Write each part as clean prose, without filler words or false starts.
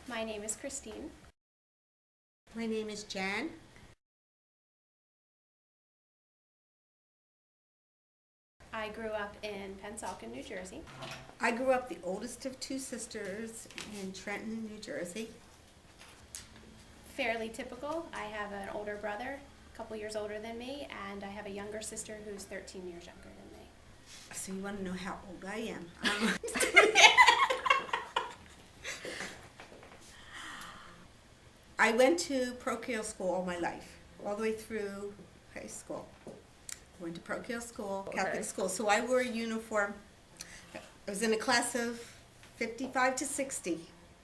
My name is Christine. My name is Jan. I grew up in Pennsauken, New Jersey. I grew up the oldest of two sisters in Trenton, New Jersey. Fairly typical. I have an older brother, a couple years older than me, and I have a younger sister who's 13 years younger than me. So you want to know how old I am? I went to parochial school all my life, all the way through high school. I went to parochial school, Catholic school, so I wore a uniform. I was in a class of 55 to 60.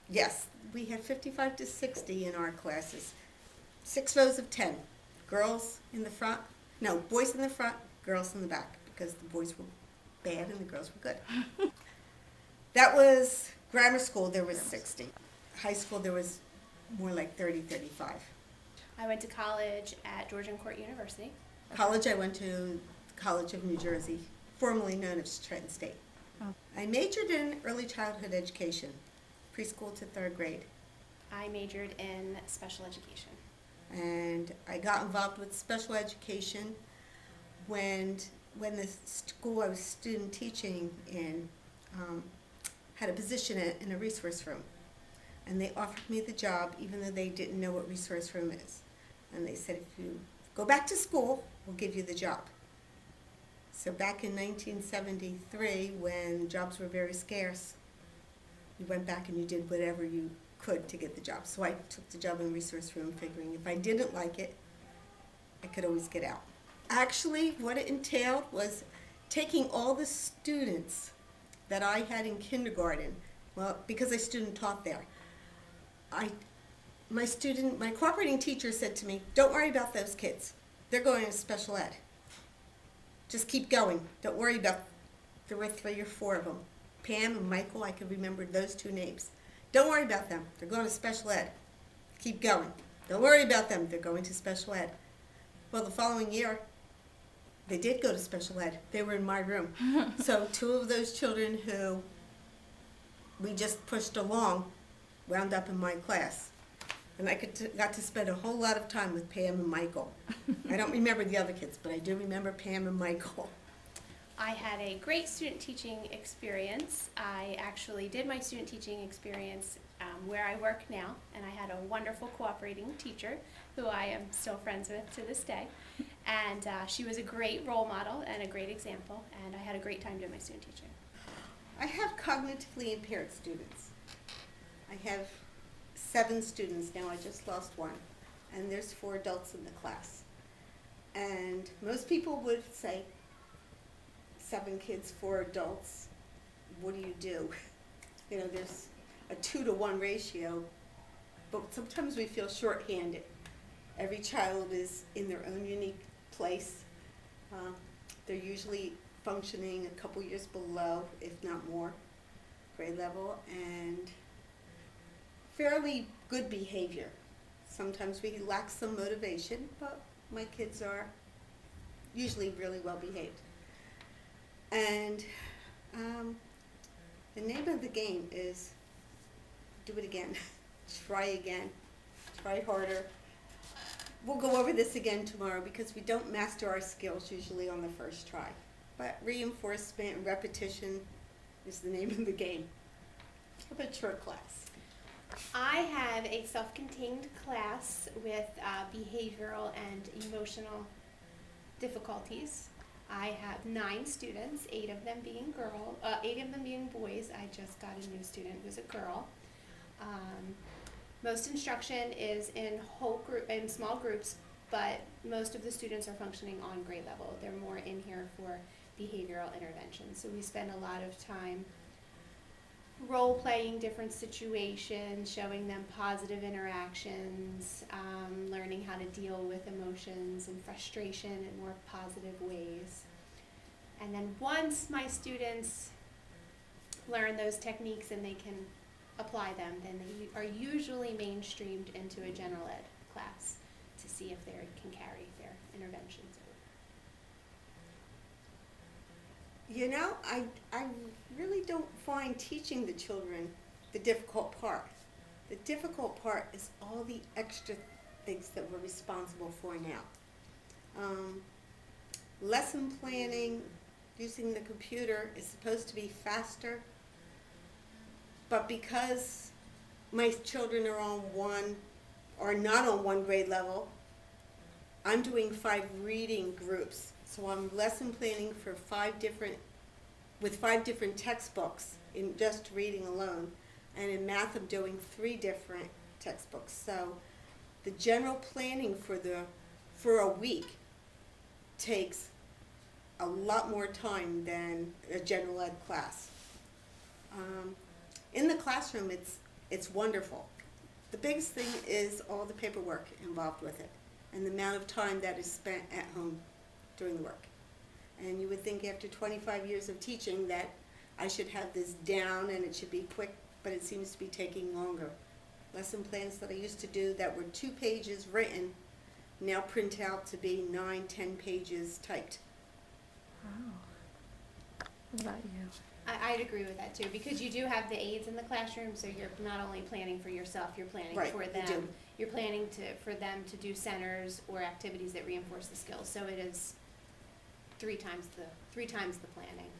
Yes, we had 55 to 60 in our classes. 6 rows of 10. Girls in the front, no, boys in the front, girls in the back, because the boys were bad and the girls were good. That was grammar school, there was 60. High school, there was more like 30, 35. I went to college at Georgian Court University. College, I went to College of New Jersey, formerly known as Trenton State. Oh. I majored in early childhood education, preschool to 3rd grade. I majored in special education. And I got involved with special education when the school I was student teaching in had a position in a resource room. And they offered me the job even though they didn't know what resource room is. And they said, if you go back to school, we'll give you the job. So back in 1973, when jobs were very scarce, you went back and you did whatever you could to get the job. So I took the job in resource room, figuring if I didn't like it, I could always get out. Actually, what it entailed was taking all the students that I had in kindergarten, well, because I student taught there, my cooperating teacher said to me, don't worry about those kids. They're going to special ed. Just keep going. Don't worry about, there were 3 or 4 of them. Pam and Michael, I could remember those 2 names. Don't worry about them. They're going to special ed. Keep going. Don't worry about them. They're going to special ed. Well, the following year, they did go to special ed. They were in my room. So 2 of those children who we just pushed along wound up in my class. And I got to spend a whole lot of time with Pam and Michael. I don't remember the other kids, but I do remember Pam and Michael. I had a great student teaching experience. I actually did my student teaching experience where I work now, and I had a wonderful cooperating teacher who I am still friends with to this day. And she was a great role model and a great example, and I had a great time doing my student teaching. I have cognitively impaired students. I have 7 students now. I just lost 1. And there's 4 adults in the class. And most people would say, 7 kids, 4 adults, what do you do? You know, there's a 2-to-1 ratio, but sometimes we feel shorthanded. Every child is in their own unique place. They're usually functioning a couple years below, if not more, grade level, and fairly good behavior. Sometimes we lack some motivation, but my kids are usually really well behaved. And the name of the game is do it again, try harder. We'll go over this again tomorrow because we don't master our skills usually on the first try. But reinforcement and repetition is the name of the game. How about your class? I have a self-contained class with behavioral and emotional difficulties. I have 9 students, 8 of them being boys. I just got a new student who's a girl. Most instruction is in small groups, but most of the students are functioning on grade level. They're more in here for behavioral intervention. So we spend a lot of time role-playing different situations, showing them positive interactions, learning how to deal with emotions and frustration in more positive ways. And then once my students learn those techniques and they can apply them, then they are usually mainstreamed into a general ed class to see if they can carry their interventions over. You know, I really don't find teaching the children the difficult part. The difficult part is all the extra things that we're responsible for now. Lesson planning, using the computer is supposed to be faster, but because my children are on one or not on one grade level, I'm doing 5 reading groups. So I'm lesson planning for 5 different textbooks in just reading alone. And in math, I'm doing 3 different textbooks. So the general planning for a week takes a lot more time than a general ed class. In the classroom, it's wonderful. The biggest thing is all the paperwork involved with it and the amount of time that is spent at home doing the work. And you would think after 25 years of teaching that I should have this down and it should be quick, but it seems to be taking longer. Lesson plans that I used to do that were 2 pages written now print out to be 9, 10 pages typed. Wow. What about you? I'd agree with that too, because you do have the aides in the classroom, so you're not only planning for yourself, you're planning Right, for you them. do. You're planning for them to do centers or activities that reinforce the skills, so it is 3 times the planning.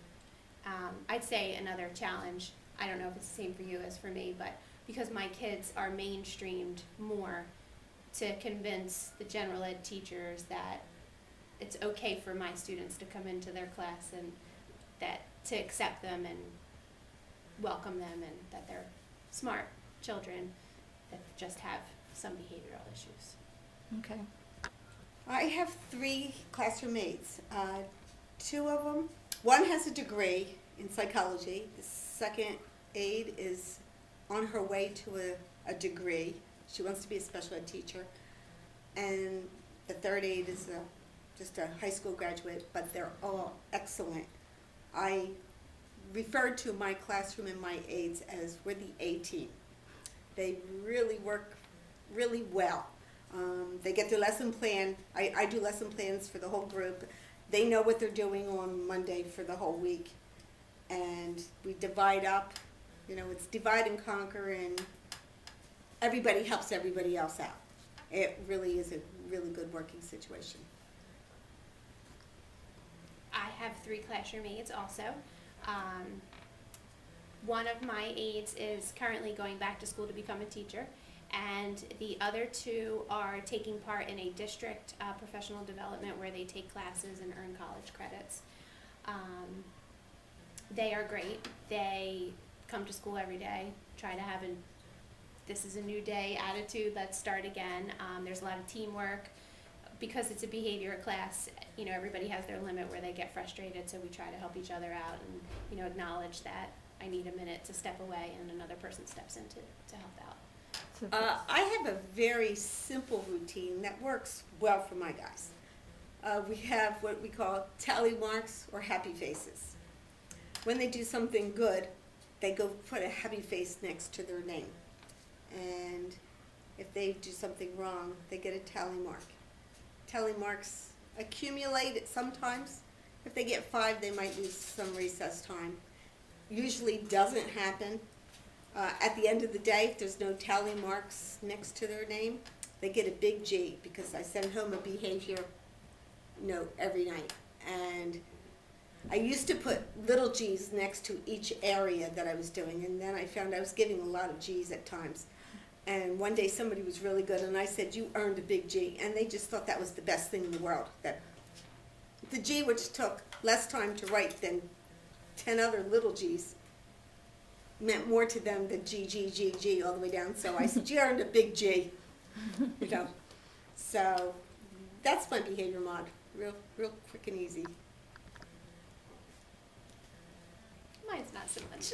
I'd say another challenge, I don't know if it's the same for you as for me, but because my kids are mainstreamed more, to convince the general ed teachers that it's okay for my students to come into their class and that to accept them and welcome them and that they're smart children that just have some behavioral issues. Okay. I have 3 classroom aides. 2 of them, one has a degree in psychology. The second aide is on her way to a degree. She wants to be a special ed teacher. And the third aide is just a high school graduate, but they're all excellent. I refer to my classroom and my aides as we're the A team. They really work really well. They get their lesson plan. I do lesson plans for the whole group. They know what they're doing on Monday for the whole week. And we divide up, it's divide and conquer, and everybody helps everybody else out. It really is a really good working situation. I have 3 classroom aides also. One of my aides is currently going back to school to become a teacher, and the other 2 are taking part in a district professional development where they take classes and earn college credits. They are great. They come to school every day, try to have this is a new day attitude, let's start again. There's a lot of teamwork. Because it's a behavior class, everybody has their limit where they get frustrated, so we try to help each other out and, acknowledge that I need a minute to step away and another person steps in to help out. I have a very simple routine that works well for my guys. We have what we call tally marks or happy faces. When they do something good, they go put a happy face next to their name. And if they do something wrong, they get a tally mark. Tally marks accumulate sometimes. If they get 5, they might lose some recess time. Usually doesn't happen. At the end of the day, if there's no tally marks next to their name, they get a big G because I send home a behavior note every night. And I used to put little G's next to each area that I was doing, and then I found I was giving a lot of G's at times. And one day somebody was really good, and I said, "You earned a big G," and they just thought that was the best thing in the world. That the G, which took less time to write than 10 other little G's, meant more to them than G, G, G, G all the way down. So I said, "You earned a big G," So that's my behavior mod, real quick and easy. Mine's not so much.